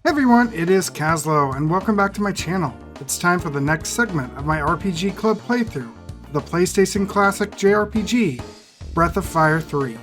Hey everyone, it is Caslo, and welcome back to my channel. It's time for the next segment of my RPG Club playthrough, the PlayStation Classic JRPG, Breath of Fire 3.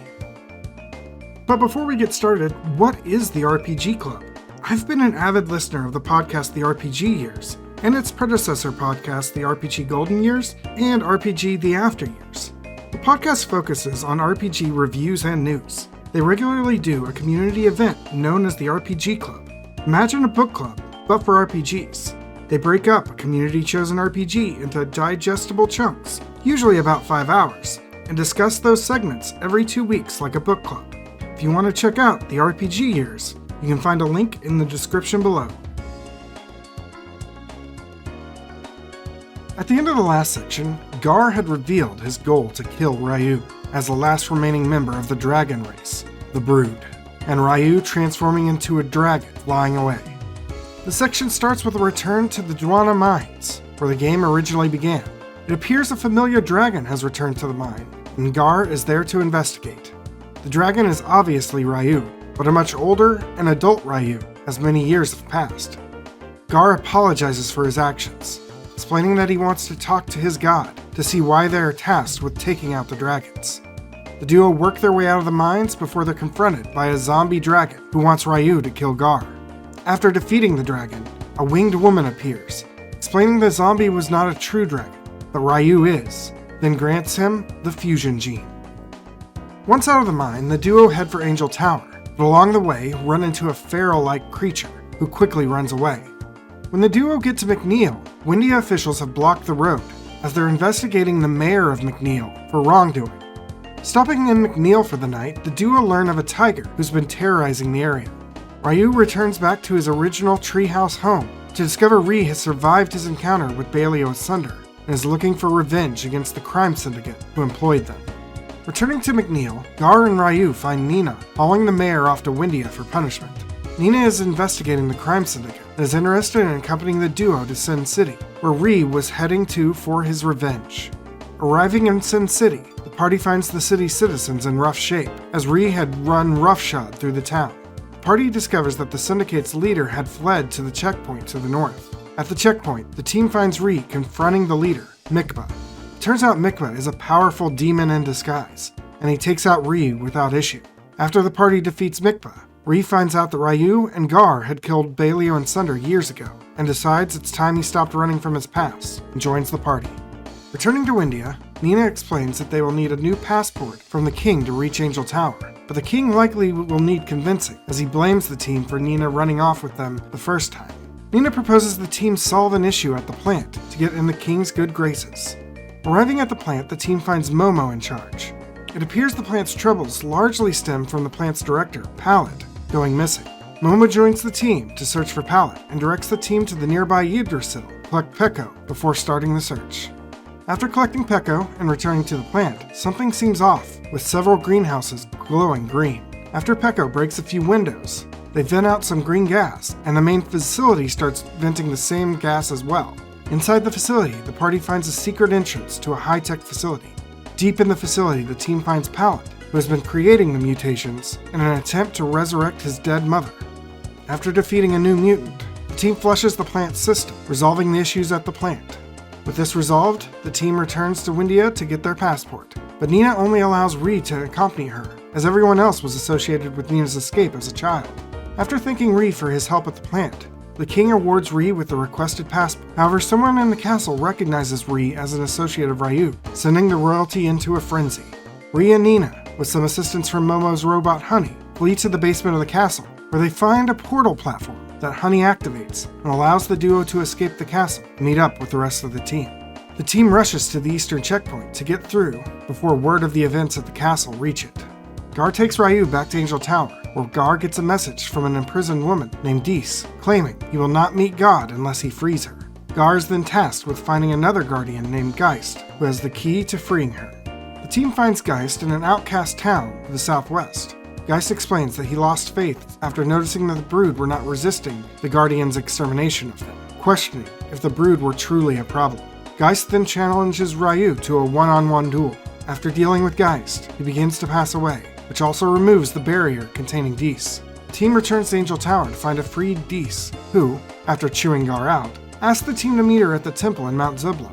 But before we get started, what is the RPG Club? I've been an avid listener of the podcast The RPG Years, and its predecessor podcast The RPG Golden Years, and RPG The After Years. The podcast focuses on RPG reviews and news. They regularly do a community event known as the RPG Club. Imagine a book club, but for RPGs. They break up a community-chosen RPG into digestible chunks, usually about 5 hours, and discuss those segments every 2 weeks like a book club. If you want to check out the RPG Years, you can find a link in the description below. At the end of the last section, Gar had revealed his goal to kill Ryu as the last remaining member of the dragon race, the Brood, and Ryu transforming into a dragon flying away. The section starts with a return to the Dwana mines, where the game originally began. It appears a familiar dragon has returned to the mine, and Gar is there to investigate. The dragon is obviously Ryu, but a much older and adult Ryu, as many years have passed. Gar apologizes for his actions, explaining that he wants to talk to his god to see why they are tasked with taking out the dragons. The duo work their way out of the mines before they're confronted by a zombie dragon who wants Ryu to kill Gar. After defeating the dragon, a winged woman appears, explaining the zombie was not a true dragon, but Ryu is, then grants him the fusion gene. Once out of the mine, the duo head for Angel Tower, but along the way run into a feral-like creature who quickly runs away. When the duo get to McNeil, Windia officials have blocked the road as they're investigating the mayor of McNeil for wrongdoing. Stopping in McNeil for the night, the duo learn of a tiger who's been terrorizing the area. Ryu returns back to his original treehouse home to discover Ree has survived his encounter with Baleo Asunder and is looking for revenge against the crime syndicate who employed them. Returning to McNeil, Gar and Ryu find Nina hauling the mayor off to Windia for punishment. Nina is investigating the crime syndicate and is interested in accompanying the duo to Sin City, where Ree was heading to for his revenge. Arriving in Sin City, the party finds the city's citizens in rough shape, as Ree had run roughshod through the town. The party discovers that the syndicate's leader had fled to the checkpoint to the north. At the checkpoint, the team finds Ree confronting the leader, Mikba. It turns out Mikba is a powerful demon in disguise, and he takes out Ree without issue. After the party defeats Mikba, Ree finds out that Ryu and Gar had killed Baleo and Sunder years ago, and decides it's time he stopped running from his past, and joins the party. Returning to Windia, Nina explains that they will need a new passport from the king to reach Angel Tower, but the king likely will need convincing, as he blames the team for Nina running off with them the first time. Nina proposes the team solve an issue at the plant to get in the king's good graces. Arriving at the plant, the team finds Momo in charge. It appears the plant's troubles largely stem from the plant's director, Pallet, going missing. Momo joins the team to search for Pallet and directs the team to the nearby Yggdrasil to collect Peko before starting the search. After collecting Peko and returning to the plant, something seems off, with several greenhouses glowing green. After Peko breaks a few windows, they vent out some green gas, and the main facility starts venting the same gas as well. Inside the facility, the party finds a secret entrance to a high-tech facility. Deep in the facility, the team finds Pallet, who has been creating the mutations in an attempt to resurrect his dead mother. After defeating a new mutant, the team flushes the plant's system, resolving the issues at the plant. With this resolved, the team returns to Windia to get their passport, but Nina only allows Ree to accompany her, as everyone else was associated with Nina's escape as a child. After thanking Ree for his help at the plant, the king awards Ree with the requested passport. However, someone in the castle recognizes Ree as an associate of Ryu, sending the royalty into a frenzy. Ree and Nina, with some assistance from Momo's robot Honey, flee to the basement of the castle, where they find a portal platform that Honey activates and allows the duo to escape the castle and meet up with the rest of the team. The team rushes to the eastern checkpoint to get through before word of the events at the castle reach it. Gar takes Ryu back to Angel Tower, where Gar gets a message from an imprisoned woman named Dees, claiming he will not meet God unless he frees her. Gar is then tasked with finding another guardian named Geist, who has the key to freeing her. The team finds Geist in an outcast town to the southwest. Geist explains that he lost faith after noticing that the Brood were not resisting the Guardian's extermination of them, questioning if the Brood were truly a problem. Geist then challenges Ryu to a one-on-one duel. After dealing with Geist, he begins to pass away, which also removes the barrier containing Dees. the team returns to Angel Tower to find a freed Dees, who, after chewing Gar out, asks the team to meet her at the temple in Mount Ziblo.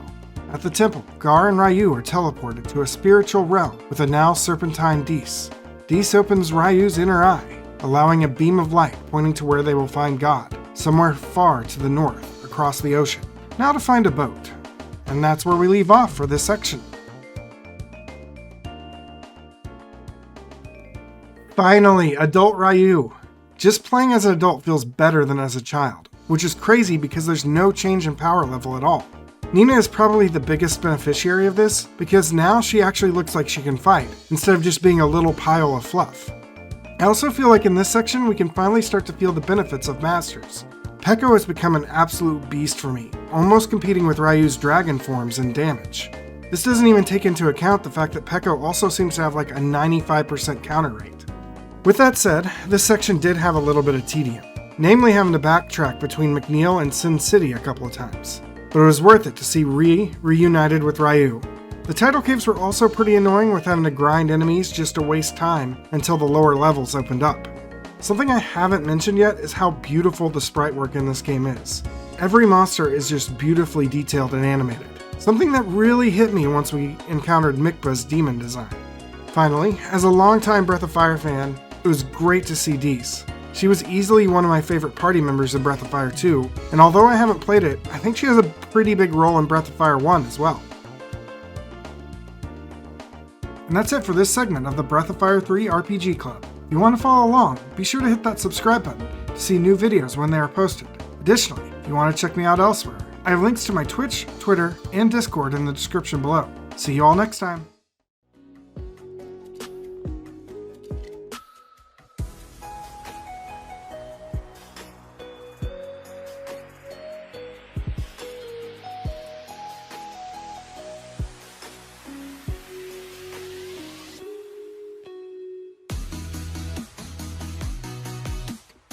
At the temple, Gar and Ryu are teleported to a spiritual realm with a now serpentine Dees. Dees opens Ryu's inner eye, allowing a beam of light pointing to where they will find God, somewhere far to the north, across the ocean. Now to find a boat. And that's where we leave off for this section. Finally, adult Ryu. Just playing as an adult feels better than as a child, which is crazy because there's no change in power level at all. Nina is probably the biggest beneficiary of this, because now she actually looks like she can fight, instead of just being a little pile of fluff. I also feel like in this section we can finally start to feel the benefits of Masters. Peko has become an absolute beast for me, almost competing with Ryu's dragon forms in damage. This doesn't even take into account the fact that Peko also seems to have like a 95% counter rate. With that said, this section did have a little bit of tedium, namely having to backtrack between McNeil and Sin City a couple of times. But it was worth it to see reunited with Ryu. The tidal caves were also pretty annoying with having to grind enemies just to waste time until the lower levels opened up. Something I haven't mentioned yet is how beautiful the sprite work in this game is. Every monster is just beautifully detailed and animated, something that really hit me once we encountered Mikba's demon design. Finally, as a longtime Breath of Fire fan, it was great to see Dees. She was easily one of my favorite party members in Breath of Fire 2, and although I haven't played it, I think she has a pretty big role in Breath of Fire 1 as well. And that's it for this segment of the Breath of Fire 3 RPG Club. If you want to follow along, be sure to hit that subscribe button to see new videos when they are posted. Additionally, if you want to check me out elsewhere, I have links to my Twitch, Twitter, and Discord in the description below. See you all next time.